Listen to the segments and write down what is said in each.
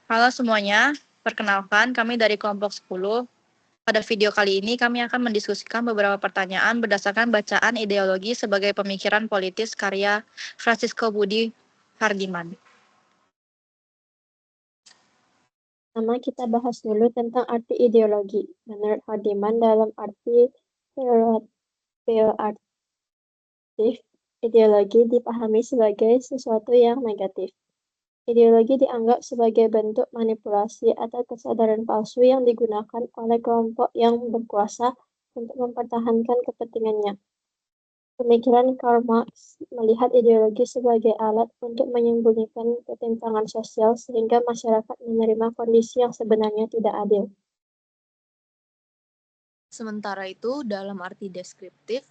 Halo semuanya, perkenalkan kami dari kelompok 10. Pada video kali ini kami akan mendiskusikan beberapa pertanyaan berdasarkan bacaan ideologi sebagai pemikiran politis karya Francisco Budi Hardiman. Pertama, kita bahas dulu tentang arti ideologi. Menurut Hardiman, dalam arti pejoratif, ideologi dipahami sebagai sesuatu yang negatif. Ideologi dianggap sebagai bentuk manipulasi atau kesadaran palsu yang digunakan oleh kelompok yang berkuasa untuk mempertahankan kepentingannya. Pemikiran Karl Marx melihat ideologi sebagai alat untuk menyembunyikan ketimpangan sosial sehingga masyarakat menerima kondisi yang sebenarnya tidak adil. Sementara itu, dalam arti deskriptif,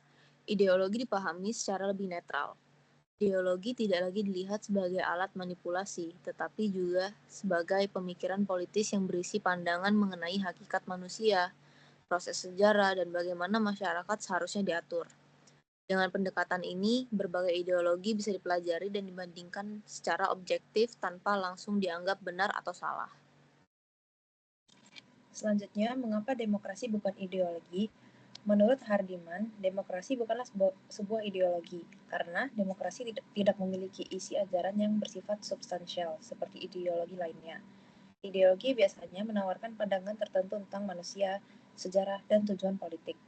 ideologi dipahami secara lebih netral. Ideologi tidak lagi dilihat sebagai alat manipulasi, tetapi juga sebagai pemikiran politis yang berisi pandangan mengenai hakikat manusia, proses sejarah, dan bagaimana masyarakat seharusnya diatur. Dengan pendekatan ini, berbagai ideologi bisa dipelajari dan dibandingkan secara objektif tanpa langsung dianggap benar atau salah. Selanjutnya, mengapa demokrasi bukan ideologi? Menurut Hardiman, demokrasi bukanlah sebuah ideologi, karena demokrasi tidak memiliki isi ajaran yang bersifat substansial seperti ideologi lainnya. Ideologi biasanya menawarkan pandangan tertentu tentang manusia, sejarah, dan tujuan politik.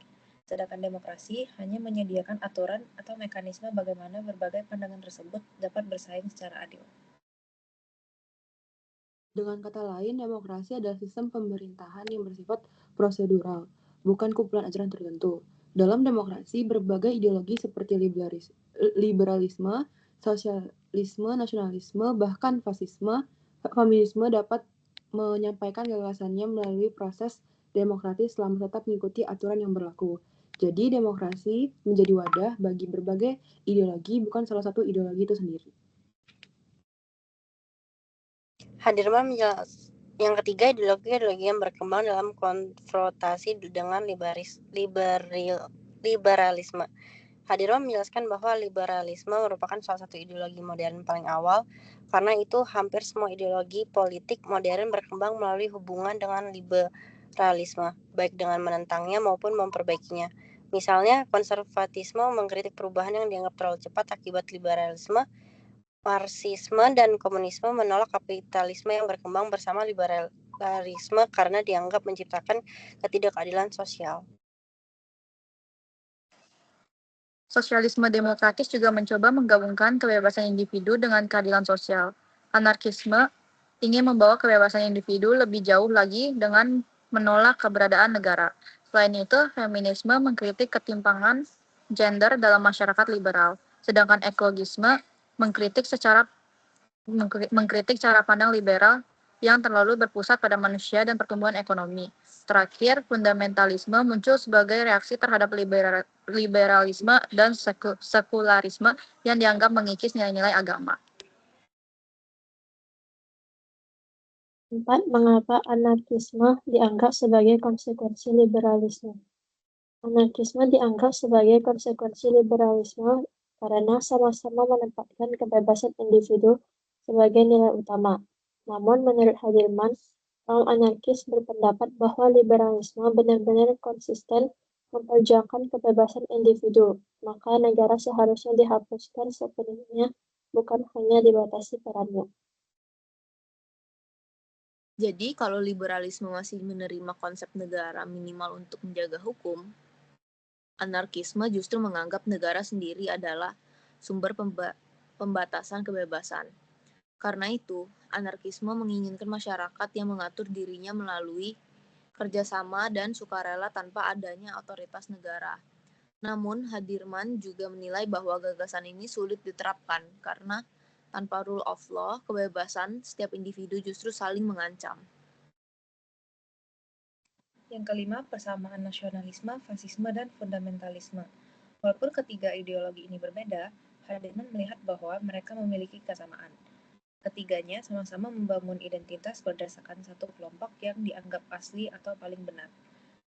Sedangkan demokrasi hanya menyediakan aturan atau mekanisme bagaimana berbagai pandangan tersebut dapat bersaing secara adil. Dengan kata lain, demokrasi adalah sistem pemerintahan yang bersifat prosedural, bukan kumpulan ajaran tertentu. Dalam demokrasi, berbagai ideologi seperti liberalisme, sosialisme, nasionalisme, bahkan feminisme dapat menyampaikan gagasannya melalui proses demokratis selama tetap mengikuti aturan yang berlaku. Jadi, demokrasi menjadi wadah bagi berbagai ideologi, bukan salah satu ideologi itu sendiri. Hardiman yang ketiga, ideologi yang berkembang dalam konfrontasi dengan liberalisme. Hardiman menjelaskan bahwa liberalisme merupakan salah satu ideologi modern paling awal, karena itu hampir semua ideologi politik modern berkembang melalui hubungan dengan liberalisme, baik dengan menentangnya maupun memperbaikinya. Misalnya, konservatisme mengkritik perubahan yang dianggap terlalu cepat akibat liberalisme. Marxisme dan komunisme menolak kapitalisme yang berkembang bersama liberalisme karena dianggap menciptakan ketidakadilan sosial. Sosialisme demokratis juga mencoba menggabungkan kebebasan individu dengan keadilan sosial. Anarkisme ingin membawa kebebasan individu lebih jauh lagi dengan menolak keberadaan negara. Selain itu, feminisme mengkritik ketimpangan gender dalam masyarakat liberal, sedangkan ekologisme mengkritik cara pandang liberal yang terlalu berpusat pada manusia dan pertumbuhan ekonomi. Terakhir, fundamentalisme muncul sebagai reaksi terhadap liberalisme dan sekularisme yang dianggap mengikis nilai-nilai agama. 4. Mengapa anarkisme dianggap sebagai konsekuensi liberalisme? Anarkisme dianggap sebagai konsekuensi liberalisme karena sama-sama menempatkan kebebasan individu sebagai nilai utama. Namun, menurut Hardiman, kaum anarkis berpendapat bahwa liberalisme benar-benar konsisten memperjuangkan kebebasan individu, maka negara seharusnya dihapuskan sepenuhnya, bukan hanya dibatasi perannya. Jadi, kalau liberalisme masih menerima konsep negara minimal untuk menjaga hukum, anarkisme justru menganggap negara sendiri adalah sumber pembatasan kebebasan. Karena itu, anarkisme menginginkan masyarakat yang mengatur dirinya melalui kerjasama dan sukarela tanpa adanya otoritas negara. Namun, Hardiman juga menilai bahwa gagasan ini sulit diterapkan karena tanpa rule of law, kebebasan setiap individu justru saling mengancam. Yang kelima, persamaan nasionalisme, fasisme, dan fundamentalisme. Walaupun ketiga ideologi ini berbeda, Hardiman melihat bahwa mereka memiliki kesamaan. Ketiganya sama-sama membangun identitas berdasarkan satu kelompok yang dianggap asli atau paling benar.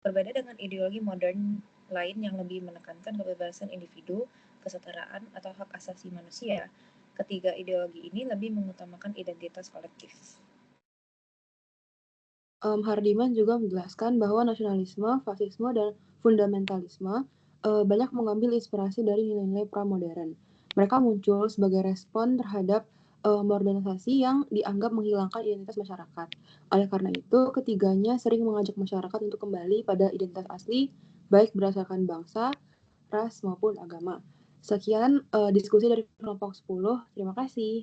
Berbeda dengan ideologi modern lain yang lebih menekankan kebebasan individu, kesetaraan, atau hak asasi manusia, ketiga ideologi ini lebih mengutamakan identitas kolektif. Hardiman juga menjelaskan bahwa nasionalisme, fasisme, dan fundamentalisme banyak mengambil inspirasi dari nilai-nilai pramodern. Mereka muncul sebagai respon terhadap modernisasi yang dianggap menghilangkan identitas masyarakat. Oleh karena itu, ketiganya sering mengajak masyarakat untuk kembali pada identitas asli, baik berdasarkan bangsa, ras, maupun agama. Sekian diskusi dari kelompok 10. Terima kasih.